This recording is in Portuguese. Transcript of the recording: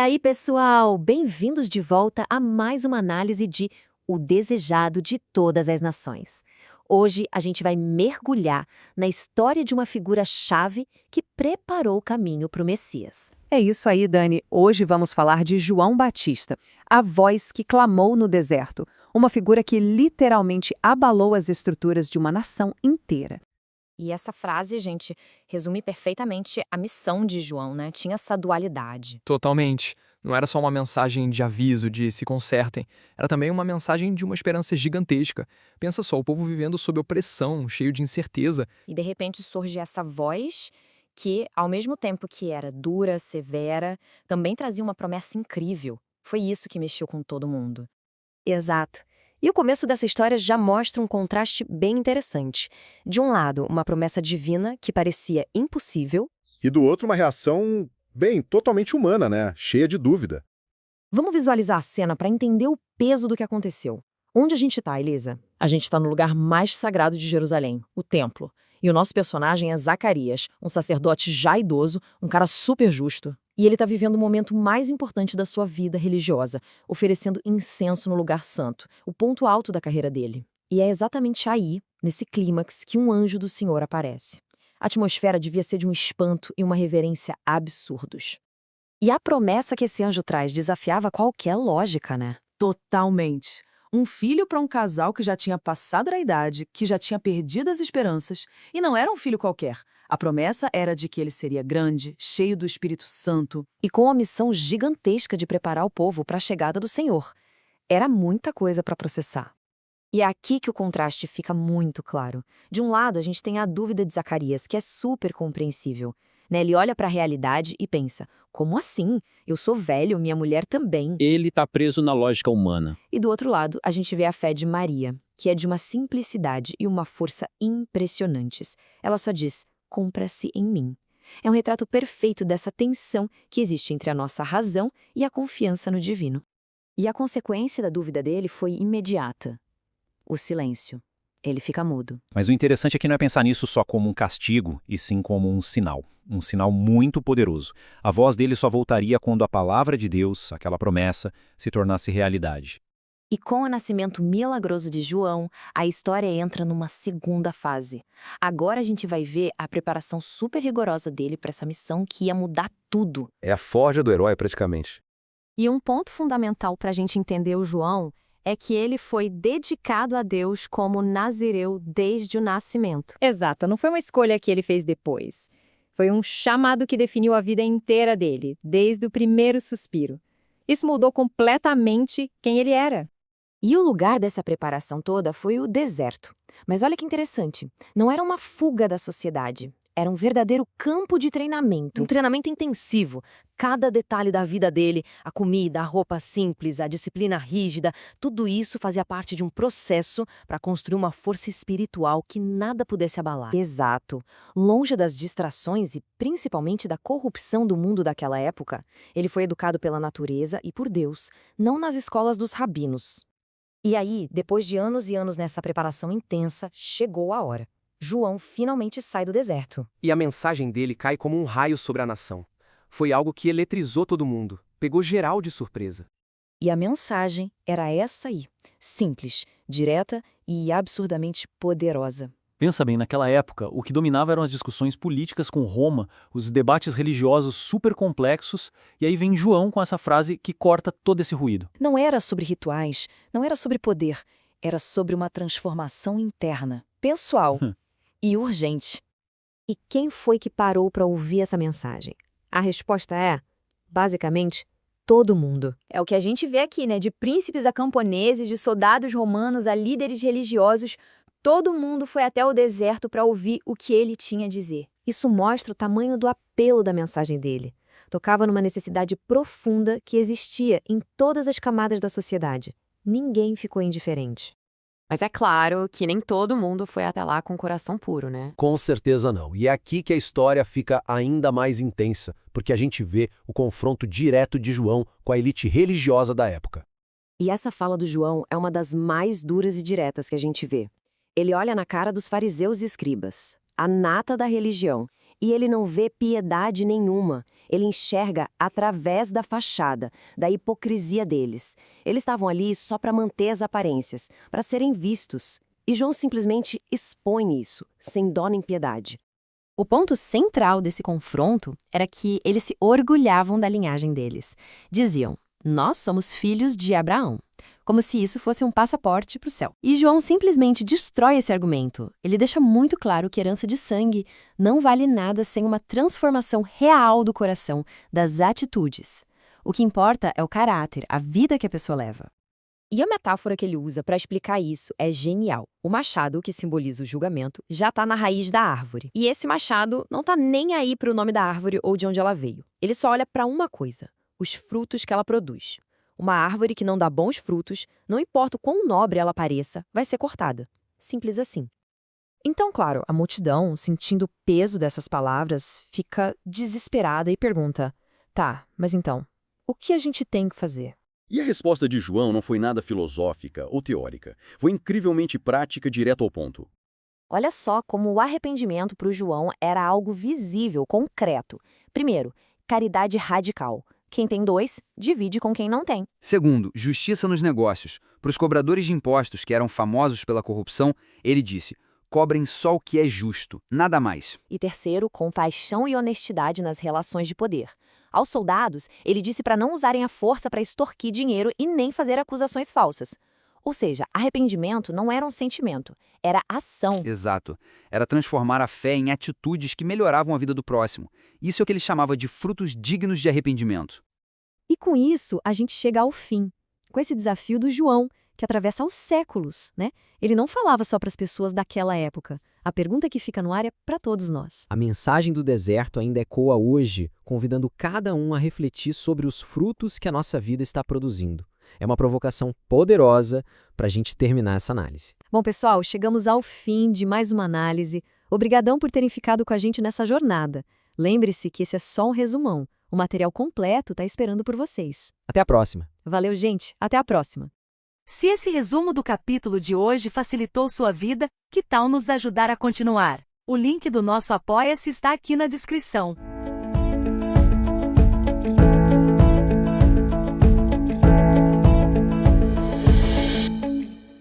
aí, pessoal, bem-vindos de volta a mais uma análise de O Desejado de Todas as Nações. Hoje a gente vai mergulhar na história de uma figura-chave que preparou o caminho para o Messias. É isso aí, Dani. Hoje vamos falar de João Batista, a voz que clamou no deserto, uma figura que literalmente abalou as estruturas de uma nação inteira. E essa frase, gente, resume perfeitamente a missão de João, né? Tinha essa dualidade. Totalmente. Não era só uma mensagem de aviso, de se consertem. Era também uma mensagem de uma esperança gigantesca. Pensa só, o povo vivendo sob opressão, cheio de incerteza. E de repente surge essa voz que, ao mesmo tempo que era dura, severa, também trazia uma promessa incrível. Foi isso que mexeu com todo mundo. Exato. E o começo dessa história já mostra um contraste bem interessante. De um lado, uma promessa divina que parecia impossível. E do outro, uma reação, bem, totalmente humana, né? Cheia de dúvida. Vamos visualizar a cena para entender o peso do que aconteceu. Onde a gente está, Elisa? A gente está no lugar mais sagrado de Jerusalém, o templo. E o nosso personagem é Zacarias, um sacerdote já idoso, um cara super justo. E ele está vivendo o momento mais importante da sua vida religiosa, oferecendo incenso no lugar santo, o ponto alto da carreira dele. E é exatamente aí, nesse clímax, que um anjo do Senhor aparece. A atmosfera devia ser de um espanto e uma reverência absurdos. E a promessa que esse anjo traz desafiava qualquer lógica, né? Totalmente. Um filho para um casal que já tinha passado da idade, que já tinha perdido as esperanças, e não era um filho qualquer. A promessa era de que ele seria grande, cheio do Espírito Santo. E com a missão gigantesca de preparar o povo para a chegada do Senhor. Era muita coisa para processar. E é aqui que o contraste fica muito claro. De um lado, a gente tem a dúvida de Zacarias, que é super compreensível. Ele olha para a realidade e pensa, como assim? Eu sou velho, minha mulher também. Ele está preso na lógica humana. E do outro lado, a gente vê a fé de Maria, que é de uma simplicidade e uma força impressionantes. Ela só diz, compra-se em mim. É um retrato perfeito dessa tensão que existe entre a nossa razão e a confiança no divino. E a consequência da dúvida dele foi imediata. O silêncio. Ele fica mudo. Mas o interessante aqui não é pensar nisso só como um castigo, e sim como um sinal. Um sinal muito poderoso. A voz dele só voltaria quando a palavra de Deus, aquela promessa, se tornasse realidade. E com o nascimento milagroso de João, a história entra numa segunda fase. Agora a gente vai ver a preparação super rigorosa dele para essa missão que ia mudar tudo. É a forja do herói, praticamente. E um ponto fundamental para a gente entender o João é que ele foi dedicado a Deus como nazireu desde o nascimento. Exato, não foi uma escolha que ele fez depois. Foi um chamado que definiu a vida inteira dele, desde o primeiro suspiro. Isso mudou completamente quem ele era. E o lugar dessa preparação toda foi o deserto. Mas olha que interessante, não era uma fuga da sociedade. Era um verdadeiro campo de treinamento. Um treinamento intensivo. Cada detalhe da vida dele, a comida, a roupa simples, a disciplina rígida, tudo isso fazia parte de um processo para construir uma força espiritual que nada pudesse abalar. Exato. Longe das distrações e principalmente da corrupção do mundo daquela época, ele foi educado pela natureza e por Deus, não nas escolas dos rabinos. E aí, depois de anos e anos nessa preparação intensa, chegou a hora. João finalmente sai do deserto. E a mensagem dele cai como um raio sobre a nação. Foi algo que eletrizou todo mundo, pegou geral de surpresa. E a mensagem era essa aí, simples, direta e absurdamente poderosa. Pensa bem, naquela época, o que dominava eram as discussões políticas com Roma, os debates religiosos super complexos, e aí vem João com essa frase que corta todo esse ruído. Não era sobre rituais, não era sobre poder, era sobre uma transformação interna, pessoal. E urgente. E quem foi que parou para ouvir essa mensagem? A resposta é, basicamente, todo mundo. É o que a gente vê aqui, né? De príncipes a camponeses, de soldados romanos a líderes religiosos, todo mundo foi até o deserto para ouvir o que ele tinha a dizer. Isso mostra o tamanho do apelo da mensagem dele. Tocava numa necessidade profunda que existia em todas as camadas da sociedade. Ninguém ficou indiferente. Mas é claro que nem todo mundo foi até lá com o coração puro, né? Com certeza não. E é aqui que a história fica ainda mais intensa, porque a gente vê o confronto direto de João com a elite religiosa da época. E essa fala do João é uma das mais duras e diretas que a gente vê. Ele olha na cara dos fariseus e escribas, a nata da religião, e ele não vê piedade nenhuma. Ele enxerga através da fachada, da hipocrisia deles. Eles estavam ali só para manter as aparências, para serem vistos. E João simplesmente expõe isso, sem dó nem piedade. O ponto central desse confronto era que eles se orgulhavam da linhagem deles. Diziam, nós somos filhos de Abraão, como se isso fosse um passaporte para o céu. E João simplesmente destrói esse argumento. Ele deixa muito claro que herança de sangue não vale nada sem uma transformação real do coração, das atitudes. O que importa é o caráter, a vida que a pessoa leva. E a metáfora que ele usa para explicar isso é genial. O machado, que simboliza o julgamento, já está na raiz da árvore. E esse machado não está nem aí para o nome da árvore ou de onde ela veio. Ele só olha para uma coisa, os frutos que ela produz. Uma árvore que não dá bons frutos, não importa o quão nobre ela pareça, vai ser cortada. Simples assim. Então, claro, a multidão, sentindo o peso dessas palavras, fica desesperada e pergunta, tá, mas então, o que a gente tem que fazer? E a resposta de João não foi nada filosófica ou teórica. Foi incrivelmente prática, direto ao ponto. Olha só como o arrependimento para o João era algo visível, concreto. Primeiro, caridade radical. Quem tem 2, divide com quem não tem. Segundo, justiça nos negócios. Para os cobradores de impostos que eram famosos pela corrupção, ele disse, cobrem só o que é justo, nada mais. E terceiro, compaixão e honestidade nas relações de poder. Aos soldados, ele disse para não usarem a força para extorquir dinheiro e nem fazer acusações falsas. Ou seja, arrependimento não era um sentimento, era ação. Exato. Era transformar a fé em atitudes que melhoravam a vida do próximo. Isso é o que ele chamava de frutos dignos de arrependimento. E com isso, a gente chega ao fim, com esse desafio do João, que atravessa os séculos, né? Ele não falava só para as pessoas daquela época. A pergunta que fica no ar é para todos nós. A mensagem do deserto ainda ecoa hoje, convidando cada um a refletir sobre os frutos que a nossa vida está produzindo. É uma provocação poderosa para a gente terminar essa análise. Bom, pessoal, chegamos ao fim de mais uma análise. Obrigadão por terem ficado com a gente nessa jornada. Lembre-se que esse é só um resumão. O material completo está esperando por vocês. Até a próxima. Valeu, gente. Até a próxima. Se esse resumo do capítulo de hoje facilitou sua vida, que tal nos ajudar a continuar? O link do nosso Apoia-se está aqui na descrição.